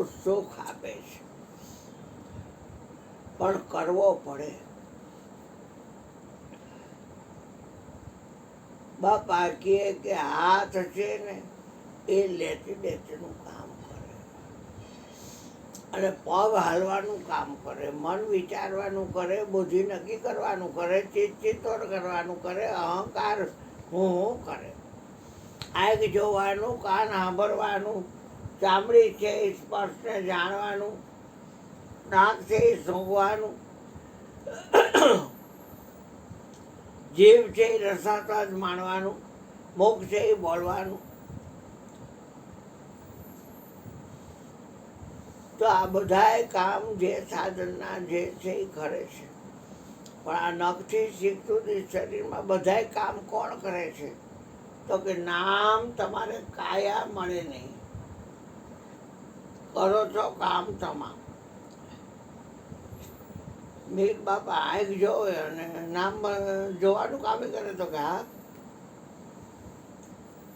બહુ સુખ આપે છે, પણ કરવો પડે. બાપા કહે કે હાથ છે ને એ લેતી દેતીનું કામ કરે, અને પગ હાલવાનું કામ કરે, મન વિચારવાનું કરે, બુદ્ધિ નક્કી કરવાનું કરે, ચિત્તોડ કરવાનું કરે, અહંકાર હું કરે. આંખ જોવાનું, કાન સાંભળવાનું, ચામડી છે એ સ્પર્શને જાણવાનું, નાક છે એ સૂંઘવાનું, જીભ છે એ રસાસ્વાદ માણવાનું, મુખ છે એ બોલવાનું. તો આ બધાય કામ જે સાધનના જે છે એ કરે છે. પણ આ નખથી શીખ સુધી શરીરમાં બધાય કામ કોણ કરે છે? તો કે નામ તમારે કાયા મળે નહીં, કરો છો કામ તમામ. મીર બાપા આંખ જોવે અને નામ જોવાનું કામ કરે, તો કે હા.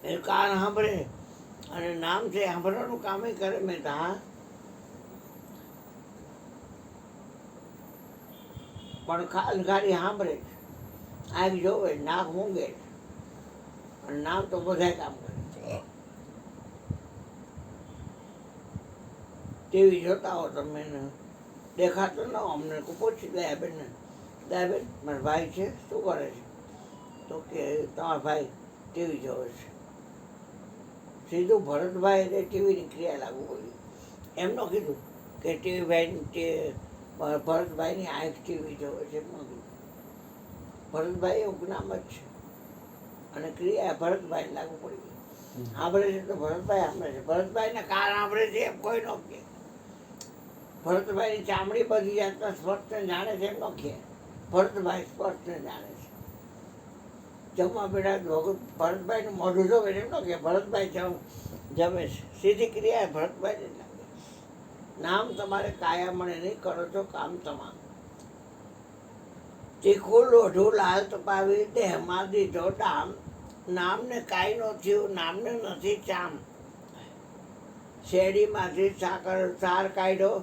એ કાન સાંભળે અને નામ છે સાંભળવાનું કામ કરે, મેં તો હા. પણ ખાલી સાંભળે, આંખ જોવે, નાક મૂંગે, અને નામ તો બધાય કામ કરે. ટીવી જોતા હો તમે, દેખાતો ન અમને પૂછી દયાબેન, દયાબેન મારા ભાઈ છે શું કરે છે? તો કે તમારા ભાઈ ટીવી જોવે છે. સીધું ભરતભાઈ એટલે ટીવીની ક્રિયા લાગુ પડી. એમ ન કીધું કે ભરતભાઈની આંખ ટીવી જોવે છે, એમ ન કીધું. ભરતભાઈ એવું નામ જ છે, અને ક્રિયા ભરતભાઈ લાગુ પડી ગઈ. સાંભળે છે તો ભરતભાઈ સાંભળે છે, ભરતભાઈના કાન સાંભળે છે એમ કોઈ ન કહે. ભરતભાઈની ચામડી બધી જાતના સ્પર્શને જાણે છે એમ ન કહે. ભરતભાઈ સ્પર્શને જાણે છે. જમવા બેઠા ભરતભાઈનું મોઢું જોવે એમ ન કહે ભરતભાઈ જમે છે. સીધી ક્રિયા ભરતભાઈને લાગે. નામ તમારે કાયા મળે નહીં, કરો છો કામ તમામ. તીખું લોઢું લાલ તપાવી દેહમાં દીધો ડામ, નામને કાંઈ નો થયું, નામને નથી ચામ. શેરડીમાંથી સાર કાઢ્યો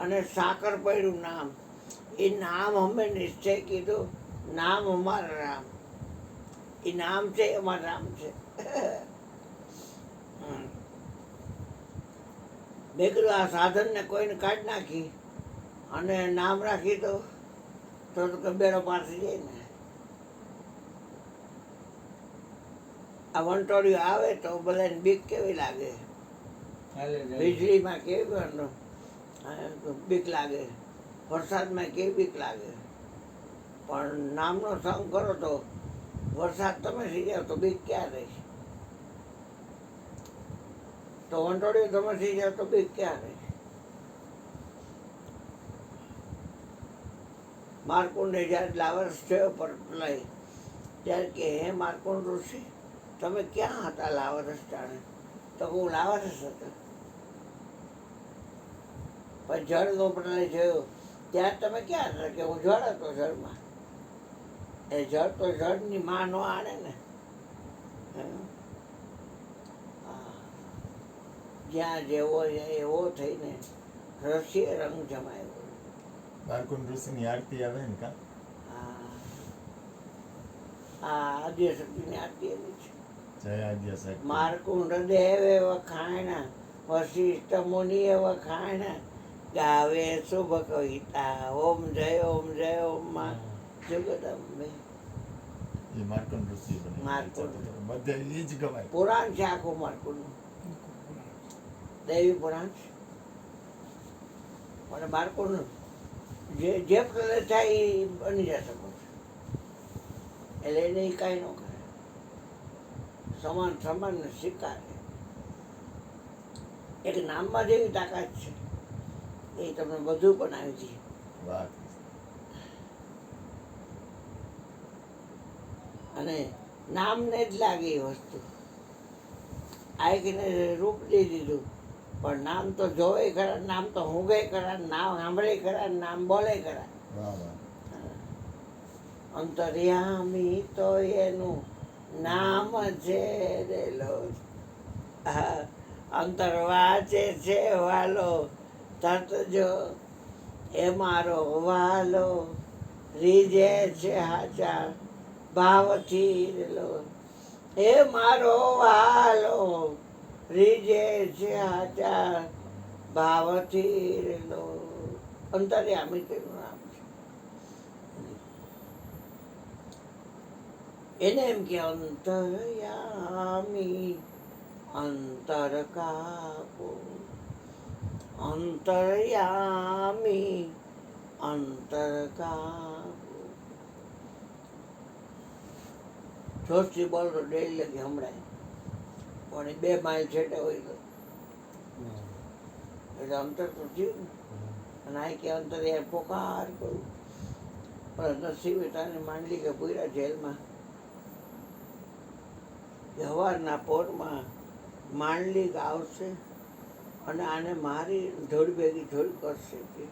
અને સાકર પડ્યું નામ. એ નામ અમે નિશ્ચય કીધું, નામ અમારા રામ. એ નામ છે અમારા રામ છે. મેં કીધું આ સાધનને કોઈને કાઢી નાખી અને નામ રાખી દો તો બેડો પાર થઈ જાય ને. આ વંટોળિયું આવે તો બધાને બીક કેવી લાગે, વીજળીમાં કેવી બીક લાગે, વરસાદમાં કેવી બીક લાગે. પણ નામનો સંગ કરો તો વરસાદ તમે થઈ જાવ તો બીક ક્યાં રહેશે? તો વંટોળિયું તમે થઈ જાવ તો બીક ક્યાં રહેશે? મારકુંડે જ્યારે લાવરસ થયો પર લઈ ત્યારે કે હે મારકુંડ ઋષિ, તમે ક્યાં હતા લાવરસ ટાણે? તો હું લાવરસ હતો. પણ જળ ગોપડાને જોયું ત્યારે તમે ક્યાં હતા? કે હું જળ હતો જળમાં. એ જળ તો જળની માં નો આણે ને. જ્યાં જેવો એવો થઈને રસીએ રંગ જમાયો. મારકુંડ ઋષિની આરતી આવે ને કા? આદ્યશક્તિની આરતી એની છે. જય આદ્યશક્તિ. મારકુંડ દેવે વખાણા, વશિષ્ઠ મુનિએ વખાણા, ગાવે શુભ કવિતા, ઓમ જય ઓમ માં જગદંબે. એ મારકુંડ ઋષિ બને. મારકુંડ બધે એ જ ગવાય. પુરાણ છે આખું મારકુંડ, દૈવી પુરાણ છે. પણ મારકુંડ જે પ્રદેશ થાય એ બની જાય શકો છો. એટલે એને એ કાંઈ ન કરે, સમાનને સ્વીકારે. એક નામમાં જેવી તાકાત છે એ તમને બધું બનાવી દે. અને નામને જ લાગે એ વસ્તુ. આંખને રૂપ દઈ દીધું, પણ નામ તો જોવે ખરા, નામ તો ઊંઘે ખરા, નામ સાંભળે ખરા, નામ બોલે ખરા. અંતર્યામી તો એનું નામ છે રેલો. અંતર વાંચે છે વાલો તત જો એ મારો વાલો રીજે છે હાચા ભાવથી રેલો એ મારો વાલો રીજે છે હાચા ભાવથી રેલો અંતર્યામી તેનું નામ છે. એને એમ કે અંતર્યામી અંતર કાપો અંતર્યામી અંતર કાપો. જોશથી બોલ તો ડેલી લગી હમણાં પણ એ 2 માઇલ છેટે હોય તો એટલે અંતર તો થયું ને. અને આ કે અંતર યાર પોકાર કરું પણ નસીબે તાને માંડલી કે પૂરા જેલમાં સવારના પોરમાં માંડલી આવશે અને આને મારી ધોળી ભેગી ધોળી કરશે કે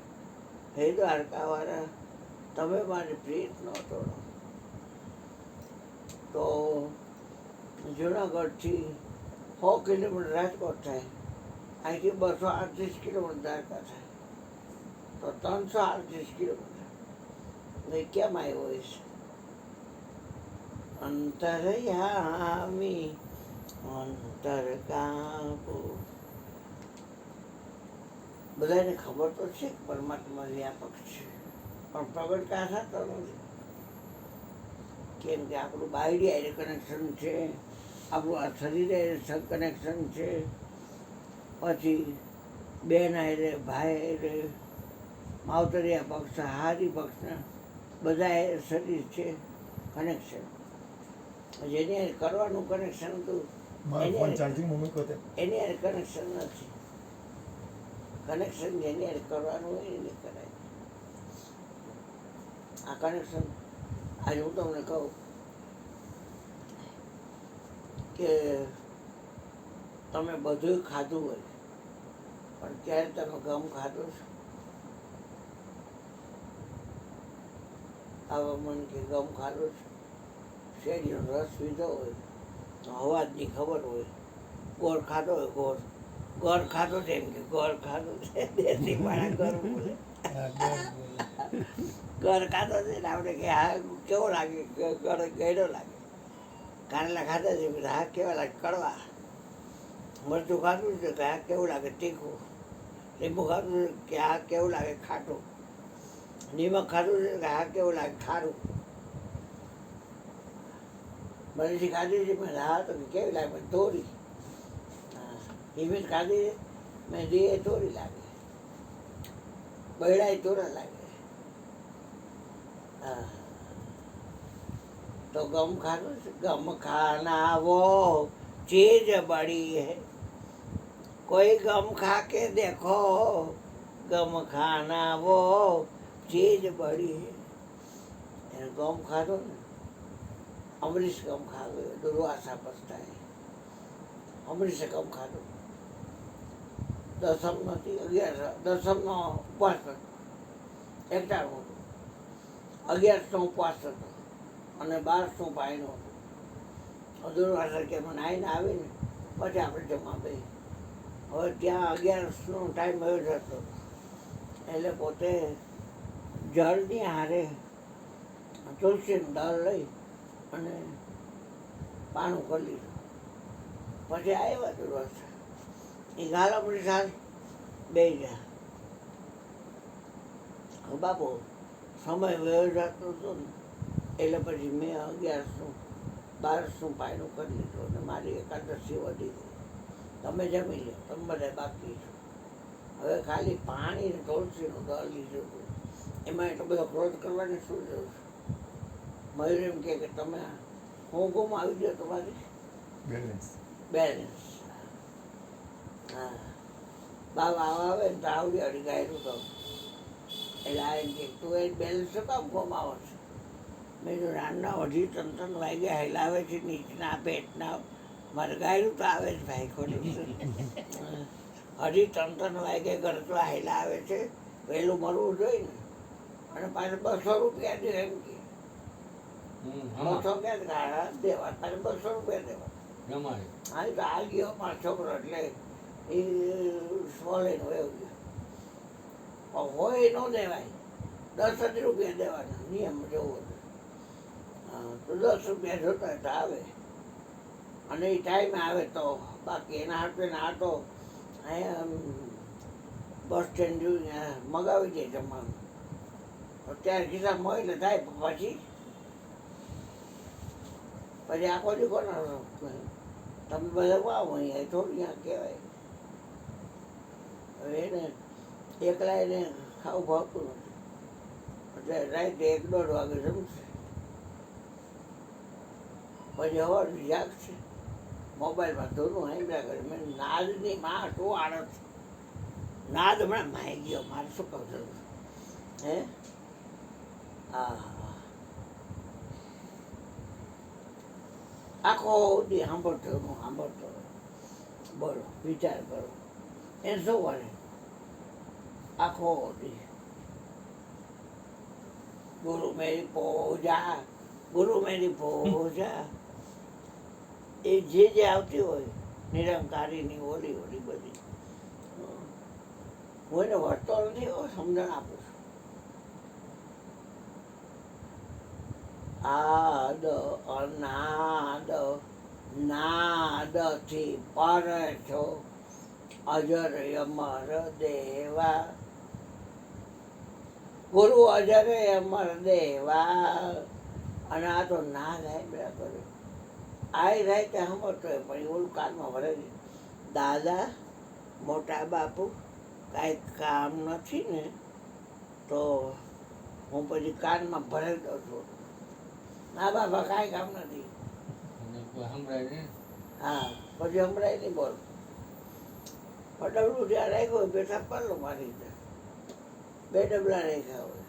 હે દ્વારકાવાળા તમે મારી પ્રીત ન તોડો. તો જુનાગઢથી 100 કિલોમીટર રાજકોટ થાય, અહીંથી 238 કિલોમીટર દ્વારકા થાય, તો 338 કિલોમીટર એ કેમ આવ્યો હોય છે? અંતર્યામી અંતર કાપો. બધાને ખબર તો છે કે પરમાત્મા વ્યાપક છે પણ પ્રગટ કાં થતો નથી. કેમ કે આપણું બાયડી હારે કનેક્શન છે, આપણું આ શરીર હારે કનેક્શન છે, પછી બેન હારે ભાઈ હારે માવતરિયા પક્ષ હારી પક્ષના બધા હારે શરીર છે કનેક્શન. જેની હારે કરવાનું કનેક્શન હતું મારો ફોન ચાર્જિંગ મમ્મી કોતે એની હારે કનેક્શન નથી. કનેક્શન જેની હારે કરવાનું હોય એને કરાય. આ કનેક્શન આજે હું તમને કહું કે તમે બધું ખાધું હોય પણ ક્યારે તમે ગમ ખાધો છો? આવા મન કે ગમ ખાધો છો? શેરડીનો રસ પીધો હોય તો અવાજની ખબર હોય. ગોળ ખાધો હોય ગોળ ખાધો છે એમ કે ગોળ ખાધો છે. દેશી માણા ગોળ બોલે ગોળ ખાધો છે ને આપણે કે હા કેવો લાગે? ગળો ગળ્યો લાગે. કારેલા ખાધા છે હા કેવા લાગે? કડવા. મરચું ખાધું છે કે હા કેવું લાગે? તીખું. લીંબુ ખાધું છે કે હા કેવું લાગે? ખાટું. નિમક ખાધું છે કે હા કેવું લાગે? ખારું. મરચી ખાધી છે મેં હા તો કેવી લાગે? મેં તોરી. હિમીર ખાધી છે મેં દીએ તોરી લાગે. બૈડાય તોરા લાગે. હા તો ગમ ખાધું છે? ગમ ખાના વો ચીજ બड़ी है, कोई गम खा के देखो, गम खाना वो चीज बड़ी है. એને ગમ ખાધો ને અમરીશ ગમ ખાધો દુર્વાસા પસ્તાય. અમરીશે ગમ ખાધો. દસમ નથી 11નો ઉપવાસ હતો. એકટાણું હતું. 11નો ઉપવાસ હતો અને 12નું પાયણું હતું. દુર્વાસા કે મને આવીને આવીને પછી આપણે જમવા ગઈ. હવે ત્યાં 11નો ટાઈમ આવ્યો જતો એટલે પોતે જળની હારે તુલસીનું દળ લઈ અને પાણું કરી લીધું. પછી આવ્યા દુર્વાસા એ ગાલાપુરી સાથ બે ગયા. બાપુ સમય વયો જતો હતો ને એટલે પછી મેં 11નું 12નું પાયણું કરી લીધું અને મારી એકાદશી વધી ગઈ. તમે જમી લો, તમે બધા બાકી છો. હવે ખાલી પાણી ને તુલસીનું દળ લીધું હતું. એમાં એટલો બધો ક્રોધ કરવાની શું જરૂર છે? મયુર એમ કે તમે હું આવી ગયો તમારી બેલેન્સ. હા બાબા આવે ને તો આવડી અડી ગાયરું તો એટલે આ એમ કે તું એ બેલેન્સ શું કામ ગુમાવો છો? મેં જો રાનના અઢી 3 વાગ્યા હેલાવે છે નીચના પેટના. મારે ગાયરું તો આવે જ ભાઈ ખોટું છે. અઢી 3 વાગે ગરતવા હેલાવે છે. વહેલું મળવું જોઈએ ને. અને પાછું 200 રૂપિયા દે એમ કે 200 ક્યાં દેવા? પાછું 200 રૂપિયા દેવા. હા તો આ ગયો મારો છોકરો એટલે એ સોલેન વયો ગયો. પણ હોય ન દેવાય, 10 જ રૂપિયા દેવાના નિયમ જેવો હતો. તો 10 રૂપિયા જોતા હોય તો આવે, અને એ ટાઈમે આવે તો, બાકી એના હાથે આ તો અહીંયા બસ સ્ટેન્ડ જોઈને મગાવી દે જમવાનું. અત્યારે ખિસ્સામાં હોય એટલે થાય, પછી આખો દી કોના તમે બધા વાવો અહીંયા થોડું ત્યાં કહેવાય. હવે એને એકલા એને ખાવું ભાવતું નથી, એટલે રાતે 1-1.5 વાગે જમશે, પછી હવારથી જાગશે, મોબાઈલમાં ધૂનું સાંભળ્યા કરે. મેં નાદની માં શું આડત, નાદ હમણાં માઈ ગયો, મારે શું કહું છું હે. આખો દી સાંભળતો હું સાંભળતો, બોલો વિચાર કરો એને શું વળે. આખો દી ગુરુ મેરી પૂજા, ગુરુ મેરી પૂજા, એ જે આવતી હોય નિરંકારીની ઓલી ઓલી બધી, હું એને વળતો નથી, સમજણ આપું છું. આદ અનાદ નાદથી પર છો અજર અમર દેવા, ગુરુ અજર અમર દેવા. અને આ તો ના ગાય બેડા કરે, આય રાય તે સાંભળતો હોય, પણ ઓલું કાનમાં ભરે છે. દાદા મોટા બાપુ કાંઈ કામ નથી ને તો હું પછી કાનમાં ભરાઈ દઉં છું. ના બાપા કાંઈ કામ નથી, હા પછી સંભળાય નહીં. બોલ ડબલું જ્યાં રાખ્યું હોય બેઠા પરલો મારી દે, 2 ડબલા રાખ્યા હોય,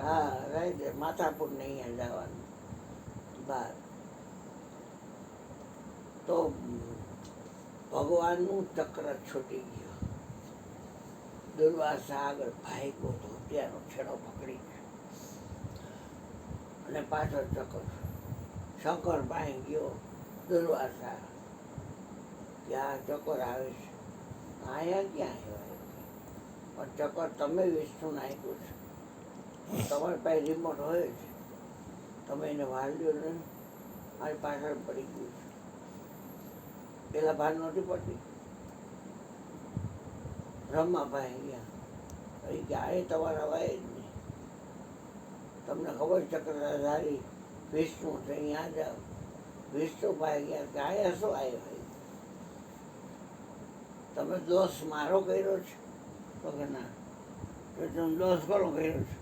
હા રાઈ માથાપુર ને અહીંયા જવાનું બહાર. તો ભગવાનનું ચક્ર છૂટી ગયું. દુર્વાસા આગળ ભાગ્યો તો ત્યાંનો છેડો પકડી અને પાછળ ચક્ર. શંકર પાસે ગયો દુર્વાસા, ત્યાં ચક્કર આવે છે, અહીંયા ક્યાં આવ્યા? પણ ચક્કર તમે વિષ્ણુને આપ્યું છે, તમારી પાસે રિમોટ હોય છે, તમે એને વાળ્યો ને મારી પાછળ પડી ગયું છે. પેલા ભાર નહોતી પડતી. રમાભાઈ ગયા કે આ તમારા વાય જ નહીં, તમને ખબર ચક્રધારી વિષ્ણુ છે, અહીંયા જાઓ. વિષ્ણુભાઈ ગયા કે અહીંયા શું આવ્યો? તમે દોષ મારો કર્યો છે? તો કે ના. તો તમે દોષ કોનો કર્યો છે?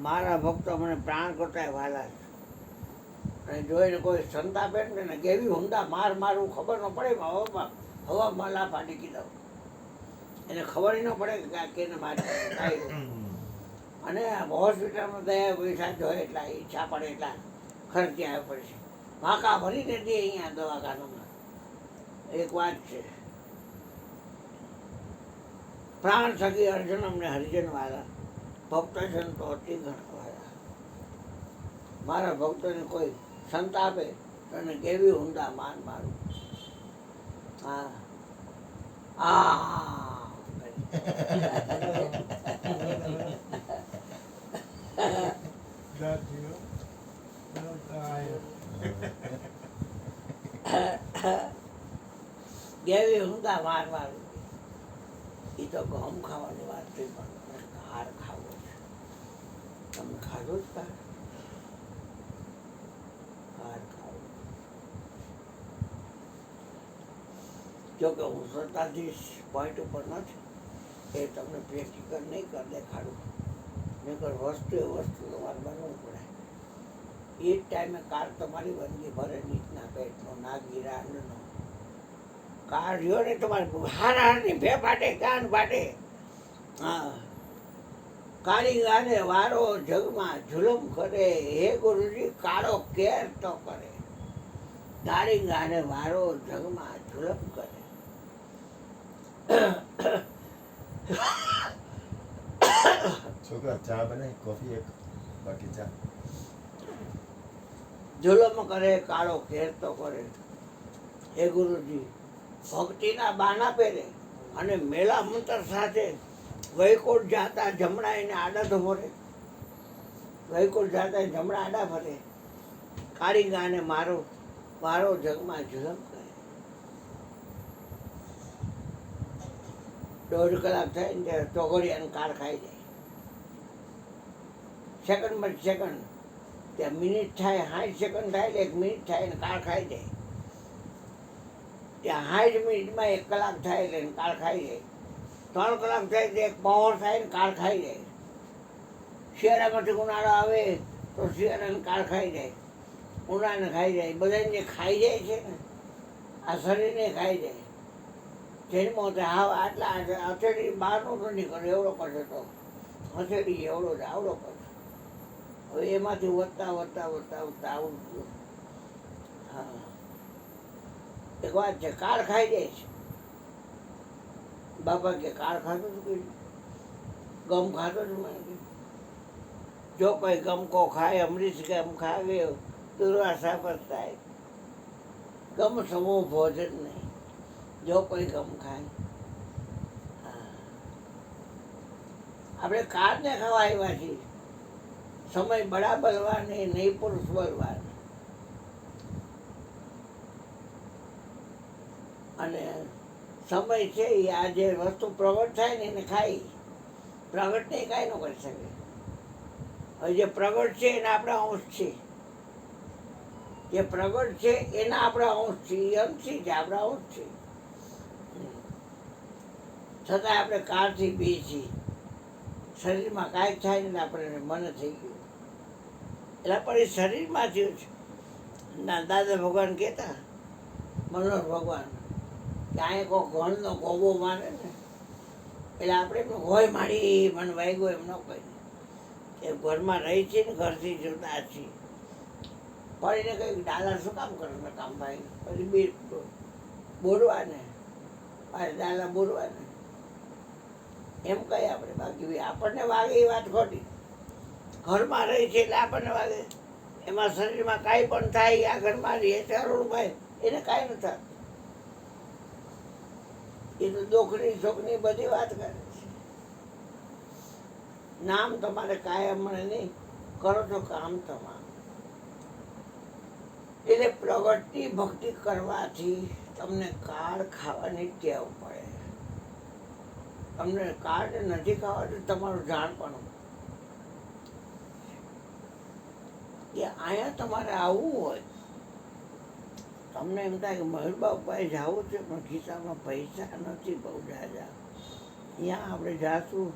મારા ભક્તો મને પ્રાણ કરતા વાલા છે, અને જોઈને કોઈ સંતાપે ને કેવી હુંડા મારવું ખબર ન પડે. હવામાં લાફા ટીકી દઉં, એને ખબર ન પડે કે કેને મારે કાંઈ. અને હોસ્પિટલમાં દયા પૈસા જોઈએ એટલા ઈચ્છા પડે એટલા ખર્ચી આવે પડશે. વાંકા ભરીને દે અહીંયા દવાખાનામાં. એક વાત છે, પ્રાણ સખી અર્જુન અમને હરિજન વાળા ભક્તજન તો અતિ ગણવાળા. મારા ભક્તોને કોઈ સંત આપે તો એને કેવી ઊંડા મારું. હા કેવી ઊંડા મારું. એ તો ઘઉં ખાવાની વાત થઈ, પણ હાર ખાવો છે. તમે ખાધો જ હાર ખાવો. જોકે હું સત્તાધીશ પોઈન્ટ ઉપર નથી, એ તમને પ્રેક્ટિકલ નહીં કરી દેખાડું. નહીંતર વસ્તુ એ વસ્તુ તમારે બનવું પડે. એ જ ટાઈમે કાર તમારી બંદી ભરે, નીચના પેટનો ના ગિરાંડનો કાર રહ્યો ને તમારે હારની ભે ફાટે, કાન ફાટે. હા, કાળી ગાને વારો જગમાં જુલમ કરે, હે ગુરુજી કાળો કેર તો કરે. કાળી ગાને વારો જગમાં જુલમ કરે. છોકરા ચા બનાવી, કોફી એક, બાકી ચા. જુલમ કરે કાળો કેર તો કરે. હે ગુરુજી ભક્તિના બાના પહેરે અને મેલા મંત્ર સાથે વૈકુંઠ જાતા જમણા એને આડા તો ફરે, વૈકુંઠ જાતા જમણા આડા ફરે, કાળી ગાને મારો વારો જગમાં ઝુલમ કરે. 1.5 કલાક થાય ને ત્યારે ચોઘડિયાનું કાળ ખાઈ જાય. સેકન્ડ બાદ સેકન્ડ ત્યાં મિનિટ થાય, 60 સેકન્ડ થાય એટલે 1 મિનિટ થાય ને કાળ ખાઈ જાય. ત્યાં 60 મિનિટમાં 1 કલાક થાય એટલે કાળ ખાઈ જાય. 3 કલાક થાય તો 1 પાવર થાય ને કાળ ખાઈ જાય. શિયાળામાંથી ઉનાળો આવે તો શિયાળાને કાળ ખાઈ જાય, ઉનાળાને ખાઈ જાય. બધાને જે ખાઈ જાય છે ને આ શરીરને ખાઈ જાય. જન્મો તો હાવ આટલા હથેળી બહારનો તો નહીં કરે એવડો કરશે, તો હથેળી એવડો જ આવડો કરશે. હવે એમાંથી વધતા વધતા વધતા વધતા આવું થયું. હા, એક વાત છે, કાળ ખાઈ જાય છે. બાપા કે કાળ ખાતો જ કોઈ ગમ ખાતો જ મને. જો કોઈ ગમકો ખાય, અમરીશ ગમ ખાવે દુર્વાસા પસ્તાય. ગમ સમૂહ ભોજન નહીં, જો કોઈ ગમ ખાય. આપણે કાળને ખાવા આવ્યા છીએ. સમય બડા બલવાન નહીં પુરુષ બલવાન. અને સમય છે એ આ જે વસ્તુ પ્રગટ થાય ને એને ખાઈ, પ્રગટ ને કાંઈ ન કરી શકે. હવે જે પ્રગટ છે એના આપણા અંશ છે, જે પ્રગટ છે એના આપણા અંશ છે, એ અંશી છે, આપણા અંશ છે. છતાં આપણે કાળથી બી છીએ. શરીરમાં કાંઈક થાય ને આપણે મને થઈ ગયું એટલે પણ એ શરીરમાં થયું છે. દાદા ભગવાન કહેતા, મનોહર ભગવાન, કે અહીંયા કોઈ ઘણનો ગોબો મારે ને એટલે આપણે એમ હોય મારી મને વાગ્યો એમ ન કહી. એ ઘરમાં રહી છે ને ઘરથી જોતા છીએ. પણ એને કંઈક ડાલા શું કામ કરે ને કામ ભાઈ, પછી બે બોલવા ને પાછી ડાલા બોલવા ને એમ કહીએ આપણે. બાકી આપણને વાગે એ વાત ખોટી. ઘરમાં રહી છે એટલે આપણને વાગે. એમાં શરીરમાં કાંઈ પણ થાય, આ ઘરમાં રહે છે અરુણભાઈ, એને કાંઈ ન થાય. એ તો દુઃખની સુખની બધી વાત કરે છે. નામ તમારે કાયમ મળે નહીં, કરો તો કામ તમારું. એટલે પ્રગટની ભક્તિ કરવાથી તમને કાળ ખાવાની ટેવ પડે. તમને કાળ નથી ખાવાથી તમારું જાણપણું કે અહીંયા તમારે આવવું હોય, તમને એમ થાય કે મહેરબાબભાઈ જવું છે પણ ખિસ્સામાં પૈસા નથી બહુ જાજા. અહીંયા આપણે જાશું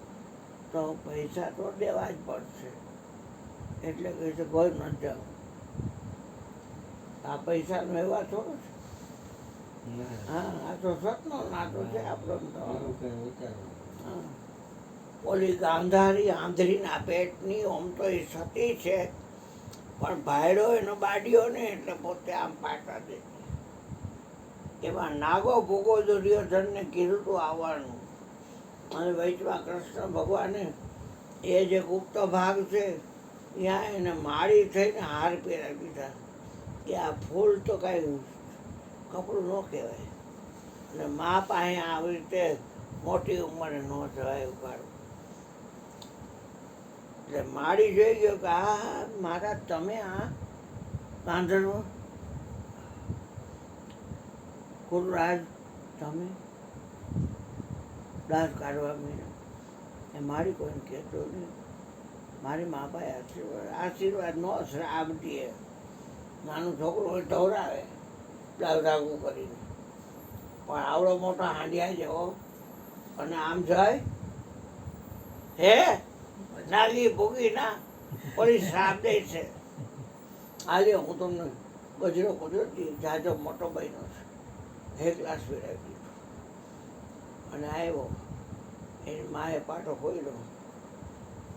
તો પૈસા તો દેવા જ પડશે, એટલે કહે છે કોઈ ન જાવ. આ પૈસાનો એવા થોડો છે. હા, આ તો સતનો નાતો છે આપણો. હા, ઓલી ગાંધારી આંધળીના પેટની ઓમ તો એ સતી છે, પણ ભાયડો એનો બાડિયો ને એટલે પોતે આમ પાટા દે. એમાં નાગો ભોગો દુર્યોધનને કીધું તું આવવાનું, અને વૈચમાં કૃષ્ણ ભગવાને એ જે ગુપ્ત ભાગ છે ત્યાં એને માળી થઈને હાર પહેરાવી દીધા કે આ ફૂલ તો કાંઈ કપડું ન કહેવાય. અને મા પાસે આવી રીતે મોટી ઉંમરે ન જવાય ઉગાડું. એટલે માળી જોઈ ગયો કે આ મારા તમે આ ગાંધર્વ કુલરાજ તમે દાસ કાઢવા માંડ્યો. એ મારી કોઈને કહેતો નહીં. મારી મા પાસે આશીર્વાદ ન શ્રાપ દે. નાનું છોકરું હોય ઢવરાવે બ્લાઉઝ આગું કરીને, પણ આવડો મોટો હાંડિયા જેવો અને આમ જાય હે નાલી ભૂગી ના ઓલી શ્રાપ દે છે. આજે હું તમને ગજરો કુદરતી જાજો મોટો બન્યો છે, 1 ગ્લાસ પીરાવી દીધો. અને આવ્યો એની માએ પાટો ખોલ્યો,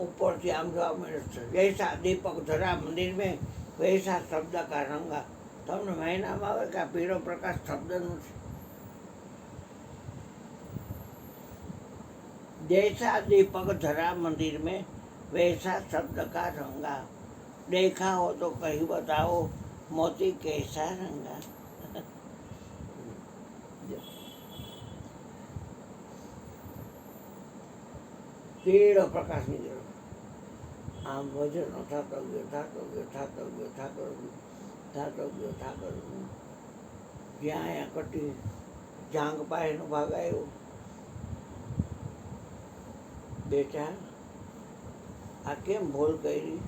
ઉપરથી આમ જોવા મળ્યો છે, વૈસા દીપક ધરા મંદિર મેં વૈસા શબ્દ કા રંગા. તમને મહિનામાં આવે કે આ પીળો પ્રકાશ શબ્દનું છે. जैसा दीपक धरा मंदिर में वैसा शब्द का रंगा, देखा हो तो कहीं बताओ मोती कैसा रंगा. પીળો પ્રકાશ નીકળ્યો. આમ વજનો થતો ગયો, થતો ગયો, થતો ગયો, થતો ગયો, થતો ગયો, થતો ગયો. જ્યાં અહીંયા કટી જાંગ પાસેનો ભાગ આવ્યો. બેટા આ કેમ ભૂલ કરી?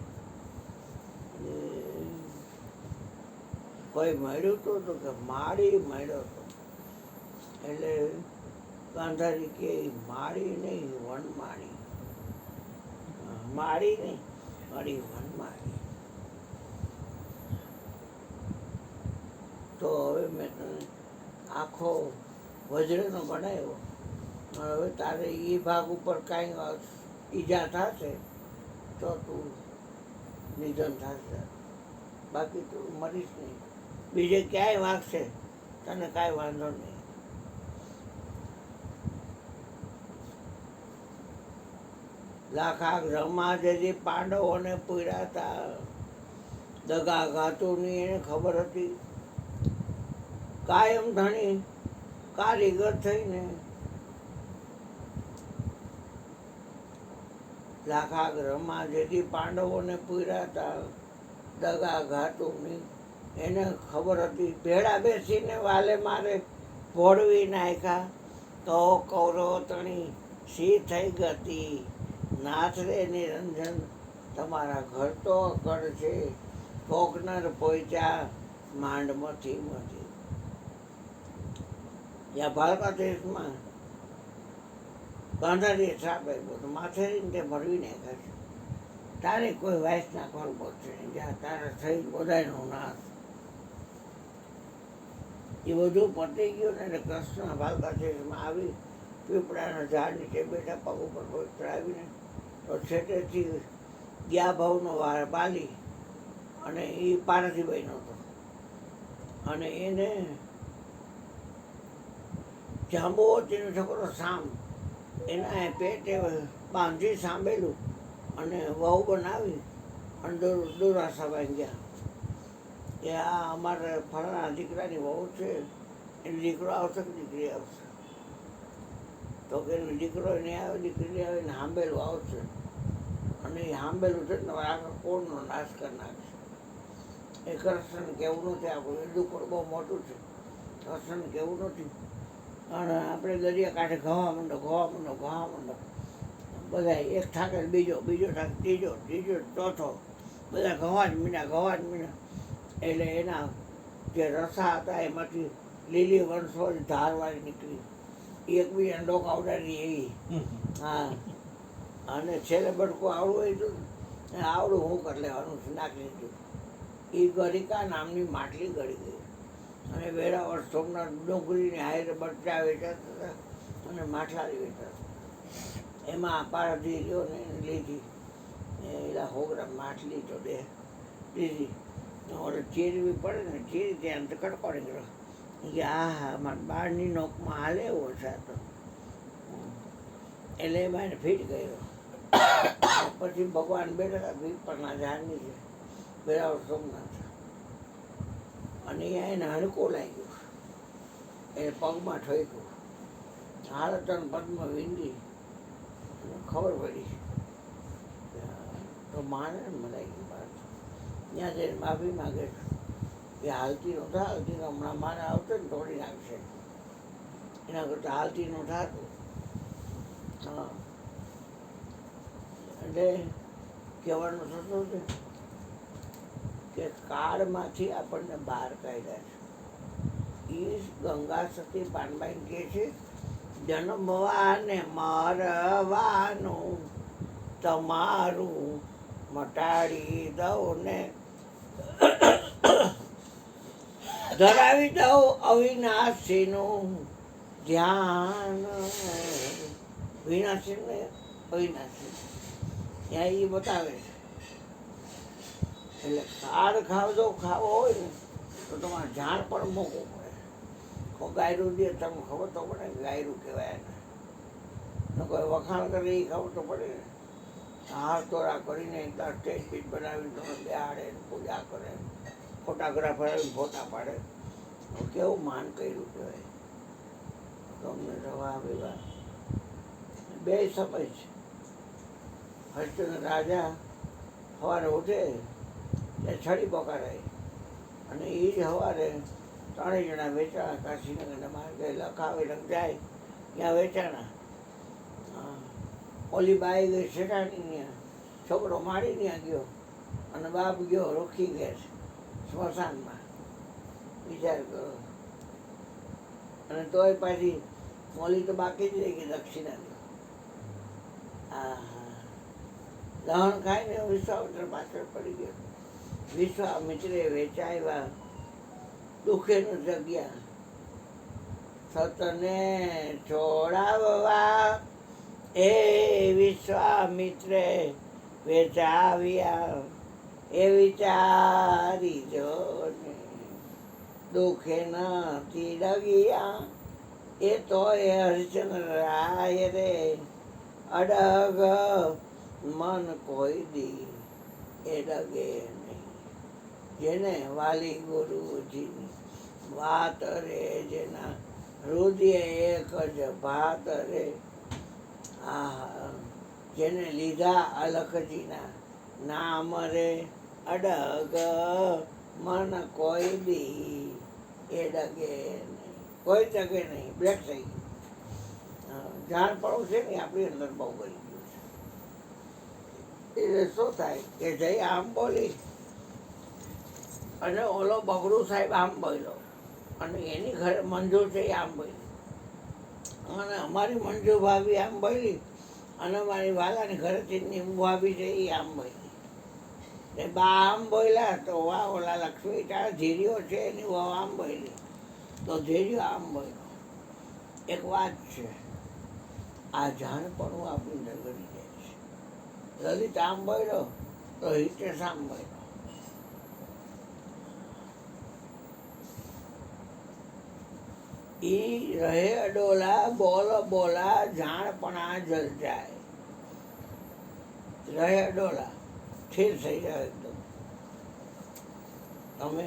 કોઈ મળ્યું તો કે માળી મળ્યો હતો. એટલે ગાંધારી કે માળી નહીં, વનમાળી. માળી નહીં, માળી વનમાળી. તો હવે મેં તને આખો વજ્રનો બનાવ્યો. હવે તારે એ ભાગ ઉપર કાંઈ ઈજા થશે તો તું નિધન થશે, બાકી તું મરીશ નહીં. બીજે ક્યાંય વાગશે તને કાંઈ વાંધો નહીં. લાખા બ્રહ્માદેજી પાંડવોને પૂર્યા હતા. દગા ઘાતુની એને ખબર હતી. કાયમ ધણી કારીગર થઈને લાખા બ્રહ્માદેજી પાંડવોને પૂર્યા હતા. દગા ઘાતુની એને ખબર હતી. ભેળા બેસીને વાલે મારે ભોળવી નાખ્યા. તો કૌરવ તણી સી થઈ ગતી. નાથ રે નિરંજન તમારા ઘર તો અકળ છે. કોકનર પોઈચા માંડમાંથી મથી. યા ભારત દેશમાં ગાંધારી સાહેબ બધું માથે રહીને તે ભરવી નાખ્યા છે. તારે કોઈ વાયસના કોલ પહોંચે નહીં. જ્યાં તારે થઈ બધાયનો નાશ. એ બધું પતી ગયું ને એટલે કૃષ્ણ ભાલકાશેષમાં આવી પીપળાના ઝાડ નીચે બેઠા, પગ ઉપર પવિત્ર આવીને તો છેટેથી ગયા ભાવનો વાર બાલી અને એ પાર્થિવભાઈનો હતો. અને એને જાંબુવતીનો છોકરો સામ એના પેટે બાંધી સાંભળેલું અને વહુ બનાવી અને દુરાસા ગયા કે આ અમારે ફલાણા દીકરાની વહુ છે, એનો દીકરો આવશે કે દીકરી આવશે? તો કે એનો દીકરો નહીં આવે, દીકરી આવે ને હાંભેલું આવશે. અને એ હાંભેલું છે ને આગળ કોણનો નાશ કરી નાખશે. એ કૃષ્ણ કહેવું નથી. આપણું એ દુઃખ બહુ મોટું છે. કૃષ્ણ કહેવું નથી. અને આપણે દરિયાકાંઠે ઘવા માંડો, ઘવા માંડો, ઘવા માંડો. બધા એક થાકે બીજો, બીજો થાકે ત્રીજો, ત્રીજો ચોથો, બધા ઘવા જ મીના, ઘવા જ મીના. એટલે એના જે રસા હતા એમાંથી લીલી વંશોજ ધારવાળી નીકળી. એકબીજાને ડોકા ઉડાડી એવી. હા. અને છેલ્લે બટકું આવડું હોય હતું ને આવડું હું કરી લેવાનું છે, નાખી દીધું. એ ગરિકા નામની માટલી ગળી ગઈ. અને વેરાવળ સોમનાથ ડુંગળીને હાયરે બચ્ચા વેચાતા હતા અને માટલારી વેચાતા. એમાં પારધી રહ્યો ને લીધી એલા હોગરા માટલી તો દે લીધી. ઓલે ચીરવી પડે ને ચીરી ત્યાં તો કડકોડી ગયો કે આ હા મારા બાળની નોકમાં હાલે એવો છે આ તો. એટલે એમાં એને ફીટ ગયો. પછી ભગવાન બેઠા હતા પીપળના ઝાડની છે વેરાવળ સોમનાથ. અને અહીંયા એને હડકો લાગ્યો. એ પગમાં ઠોક્યું. હાલતન પદમાં વીંધી ખબર પડી તો માને મલાઈ ગઈ વાત. ત્યાં જઈને માફી માગે છે કે હાલતી નો થા, હાલતી હમણાં મારે આવતો ને તોડી નાખશે. એના કરતાં હાલતી નો થતું. હા. એટલે કહેવાનું થતું છે કે કાળમાંથી આપણને બહાર કાઢ્યા છે. એ ગંગા સતી પાનબાઈ કહે છે જન્મવાને મરવાનું તમારું મટાડી દઉં ને ધરાવી દઉં અવિનાશીનું ધ્યાન. વિનાશી ને અવિનાશી ત્યાં એ બતાવે છે. એટલે કાળ ખાવજો ખાવો હોય ને તો તમારે જાણ પણ મૂકવું પડે. ગાયરું દે તમને ખબર તો પડે ને ગાયરું કહેવાય ને કોઈ વખાણ કરે એ ખબર તો પડે ને. હાર તોરા કરીને સ્ટેજ પીજ બનાવીને તમે બેહાડે ને પૂજા કરે, ફોટોગ્રાફર આવીને ફોટા પાડે. કેવું માન કર્યું કહેવાય. તમને રવા વિવાહ બે સમય છે. હરિશ્ચંદ્ર રાજા સવારે ઉઠે ત્યાં છડી પકડાય અને એ જ સવારે ત્રણેય જણા વેચાણા કાશીનગરના માર્ગે લખાવી રંગ જાય ત્યાં વેચાણા. ઓલી બાઈ ગઈ શેઠાણી ત્યાં, છોકરો મારી ત્યાં ગયો અને બાપ ગયો રોકી ગયા છે સ્મશાનમાં. વિચાર કરો. અને તોય પાછી મોલી તો બાકી જ રહી ગઈ દક્ષિણાની. હા હા, દહણ ખાઈને વિશ્વામિત્ર પાછળ પડી ગયો. વિશ્વામિત્રે વેચાવ્યા દુઃખેનું જગ્યા, સતને છોડાવવા એ વિશ્વામિત્રે વેચાવ્યા, એ વિચારી જો ને દુઃખે નથી ડગ્યા. એ તો એ હરિશ્ચંદ્ર રાય રે અડગ મન કોઈ દી એ ડગે નહીં. જેને વાલી ગુરુજીની વાત રે, જેના હૃદય એક જ ભાત રે. આ જેને લીધા અલખજીના નામ રે અડગ મન કોઈ દી એ ડગે નહીં, કોઈ ડગે નહીં. બ્રેક થઈ ગયું. જાણપણું છે ને આપણી અંદર બહુ કરી ગયું છે. એટલે શું થાય કે જય આમ બોલી અને ઓલો બગડું સાહેબ આમ બોલ્યો અને એની ઘરે મંજુ છે એ આમ બોલી અને અમારી મંજુ ભાભી આમ બોલી અને મારી વાલાની ઘરેથી નીમ ભાભી છે એ આમ બોલી. ને બા આમ બોલ્યા તો વાહ ઓલા લક્ષ્મી તારા ધીર્યો છે એની વાહ આમ બોલી તો ધીર્યો આમ બોલ્યો. એક વાત છે, આ જાણપણું આપણી અંદર ગણી જાય છે. લલિત આમ બોલ્યો તો હિતેશ આમ બોલ્યો. ઈ રહે અડોલા બોલ બોલા જાણપણા જલ જાય. રહે અડોલા સ્થિર થઈ જાય એકદમ. તમે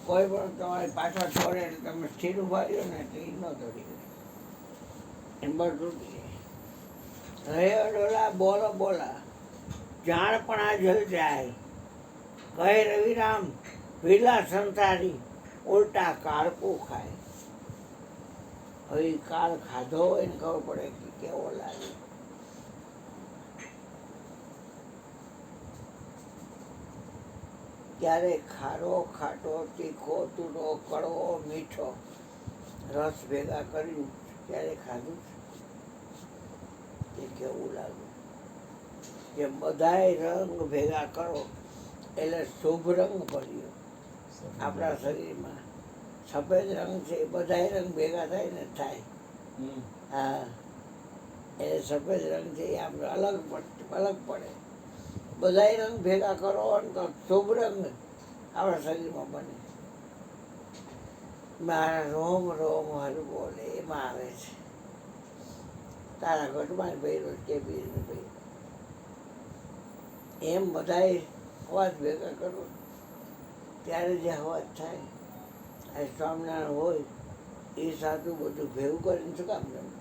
કોઈ પણ તમારી પાછળ છોડે એટલે તમે સ્થિર ઉભા રહ્યો ને એટલે એ ન દોડી ગયો એમ બળ તૂટી જાય. રહે અડોલા બોલ બોલા જાણપણા જલ જાય. કહે રવિરામ વિલા સંસારી ઉલટા કાળકું ખાય. હવે કાળ ખાધો હોય ને ખબર પડે કે કેવો લાગે. ત્યારે ખારો ખાટો તીખો તૂટો કડવો મીઠો રસ ભેગા કર્યું ત્યારે ખાધું તે કેવું લાગ્યું. જેમ બધાય રંગ ભેગા કરો એટલે શુભ રંગ ભર્યો આપણા શરીરમાં. સફેદ રંગ છે એ બધાય રંગ ભેગા થાય ને થાય. હા, એટલે સફેદ રંગ છે એ આપણે અલગ પડે. બધાય રંગ ભેગા કરો ને તો શુભ રંગ આપણા શરીરમાં બને. મારા રોમ રોમ હર બોલે એમાં આવે છે. તારા ઘટમાં ભર્યો કે બીજને ભર્યો એમ બધાય અવાજ ભેગા કરો ત્યારે જે અવાજ થાય. આ સ્વામિનારાયણ હોય એ સાચું બધું ભેગું કરીને શું કામ ગમે.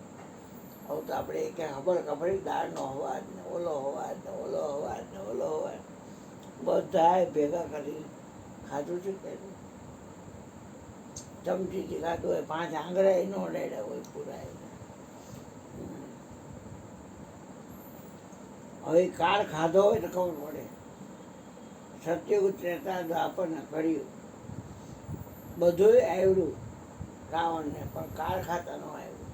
હવે તો આપણે કે ખબર કપડી દાળનો અવાજ ને ઓલો અવાજ ને ઓલો અવાજ ને ઓલો અવાજ બધાય ભેગા કરી ખાધું છે કે ચમચીથી ખાધું હોય. 5 આંગળા નો અડાડ્યા હોય પૂરા. હવે કાળ ખાધો હોય તો ખબર પડે. સત્યુગ ત્રેતા દ્વાપરને કર્યું બધું આવ્યું રાવણને, પણ કાળ ખાતા ન આવ્યું.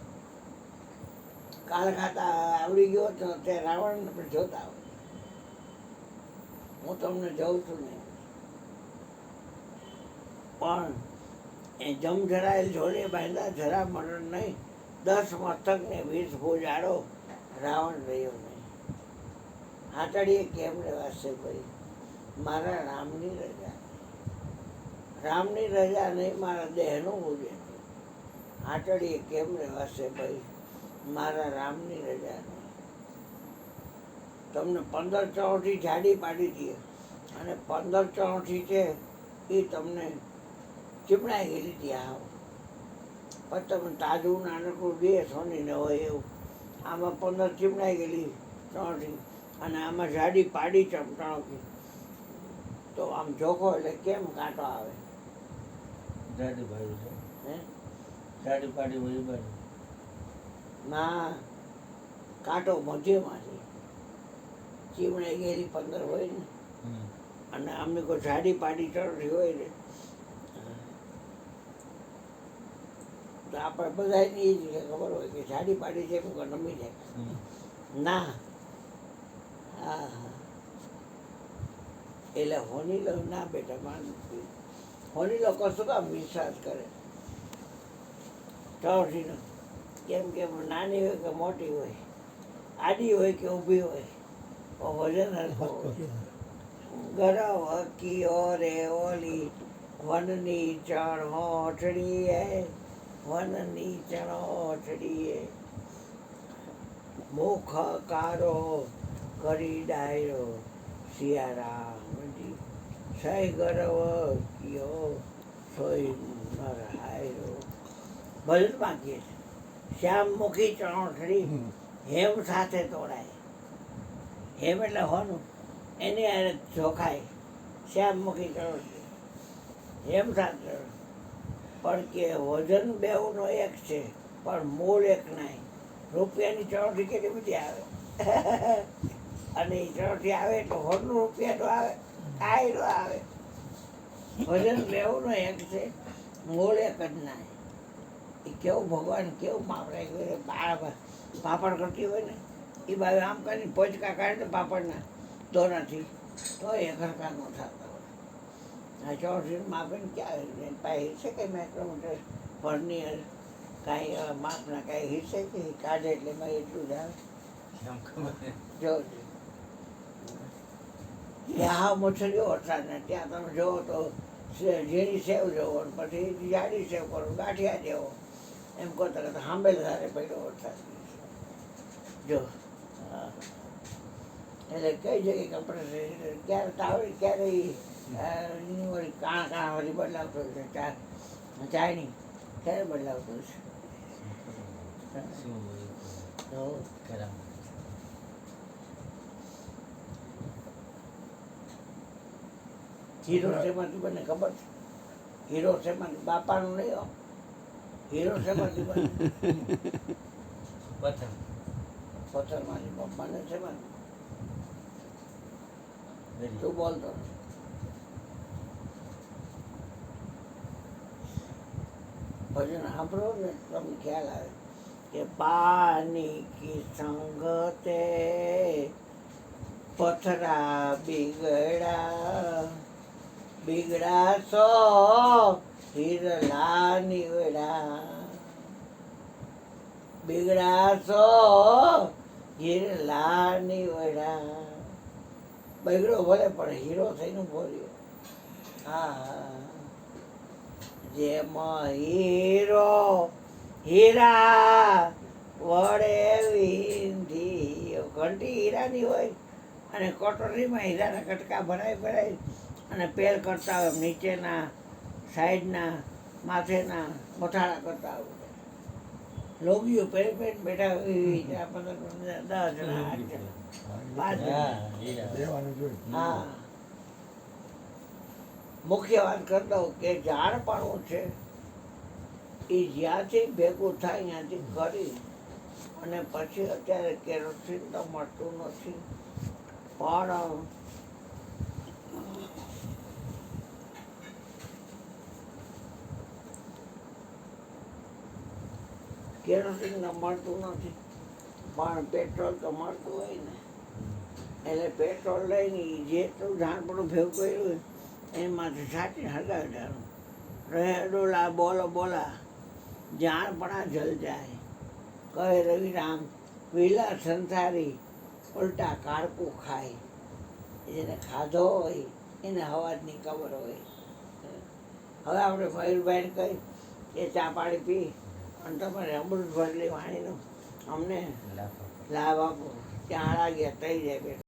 કાળ ખાતા આવડી ગયો તો તે રાવણને પણ જોતા હોય. હું તમને જઉં છું ને પણ એ જમજરાયેલ જોડે બાંધા જરા મરણ નહીં. 10 મસ્તકને 20 ભુજાડો રાવણ રહ્યો નહીં. હાટડીએ કેમ રહેવાશે ભાઈ મારા રામની રજા. રામની રજા નહીં મારા દેહનું પૂજે. હાટડીએ કેમ રહેવાશે ભાઈ મારા રામની રજા નહીં. તમને 15 ચણોથી જાડી પાડી દઈએ અને 15 ચણોથી છે એ તમને ચીપડાઈ ગયેલી ત્યાં આવો પણ તમે તાજું નાનકડું દે સોની ન હોય એવું. આમાં 15 ચીપડાઈ ગયેલી ચણોથી અને આમાં જાડી પાડી ચમટાણો તો આમ જોખો એટલે કેમ કાંટો આવે જાડી ભાઈ છે હે જાડી પાડી હોય એ બાજુ ના કાંટો મધ્યમાંથી ચીમણે ઘેરી 15 હોય ને અને અમને કોઈ જાડી પાડી ચડતી હોય ને તો આપણે બધાને એ જ ખબર હોય કે જાડી પાડી છે એમ નમી જાય ના હા એટલે હોનીલો ના બેટા માનવી હોનીલો કશું કામ વિશ્વાસ કરે ચૌધરીનો કેમ કે નાની હોય કે મોટી હોય આડી હોય કે ઊભી હોય વજન હરખું હોય ગરવ હકીઓ રે ઓલી વનની ચણોઠડીએ વનની ચણોઠડીએ મુખ કારો કરી ડાયરો સિયારામજી સહી ગરવ કયો સોય નર હાયરો ભજનમાં કહે છે શ્યામ મુખી ચણોઠડી હેમ સાથે તોડાય હેમ એટલે હોનું એની હારે જોખાય શ્યામ મુખી ચણોઠડી હેમ સાથે પણ કે વજન બેઉનો એક છે પણ મૂળ એક નહીં રૂપિયાની ચણોઠી કેટલી બધી આવે અને એ ચણોઠી આવે એટલે હોનું રૂપિયાનું આવે કાંઈ આવે વજન બેઉનો એક છે મૂળ એક જ નહીં એ કેવું ભગવાન કેવું માપડે પાપડ કરતી હોય ને એ બાજુ આમ કરીને પોચકા કાઢે પાપડના દોરાથી તો એ ઘરકા ન થતા હોય આ ચોરસીનું માપીને ક્યાં પાસે હિસ્સે કંઈ માઇક્રોમીટર ફર્નિયર કાંઈ માપના કાંઈ હિસ્સે કે કાઢે એટલે એમાં એટલું જ આવે એમ ખબર જો ત્યાં હા મછલીઓ વરસાદ ને ત્યાં તમે જુઓ તો ઝીણી સેવ જવો પછી જાડી સેવ કરો ગાંઠિયા જેવો એમ કરતા કરતા હાંબેલ ધારે પડ્યો વરસાદ જો હા એટલે કઈ જગ્યાએ કપડે ક્યારે તાવડી ક્યારે વળી કાણા કાણા વળી બદલાવતો છે ચાયણી ક્યારે બદલાવતો છે શું હોય તો કરામ હીરો શેમાંથી બને ખબર છે હીરો શેમાંથી બાપાનું નહીં હો હીરો શેમાંથી બને પતંગ પથ્થરમાંથી બને શેમાંથી દરિયા તું બોલતો ભજન સાંભળો ને તમને ખ્યાલ આવે કે પાની કી સંગતે પથરા બિગડા બિગડા સો હિરલા નીવડા બિગડા સો હિરલા નીવડા બગડો ભલે પણ હીરો થઈને બોલ્યો હા જેમાં હીરો હીરા વડે વિંધી ઘંટી હીરાની હોય અને કટોરીમાં હીરાના કટકા ભરાઈ અને પેલ કરતા હોય નીચેના સાઈડના માથેના મથાળા કરતા હોય લોગીઓ પહેરી બેઠા 15 10 જણા 8 જણા 5 જણા દેવાનું જોઈએ હા મુખ્ય વાત કરી દઉં કે ઝાડપણું છે એ જ્યાંથી ભેગું થાય ત્યાંથી કરી અને પછી અત્યારે કેરોસીન તો મળતું નથી પણ કેરોસીન તો મળતું નથી પણ પેટ્રોલ તો મળતું હોય ને એટલે પેટ્રોલ લઈને જેટલું ઝાડપણું ભેગું કર્યું હોય એમાંથી છાંટીને હળગાવી દેવાનું રહે ડોલા બોલો બોલા જાણપણા જલ જાય કહે રવિરામ વિલા સંસારી ઉલટા કાળકું ખાય જેને ખાધો હોય એને હવાજની ખબર હોય હવે આપણે મયુરભાઈને કહી એ ચા પાણી પી અને તમારે અમૃત ભરેલી વાણીનો અમને લાફો લાભ આપો ત્યાં હારા ગયા થઈ જાય બેટા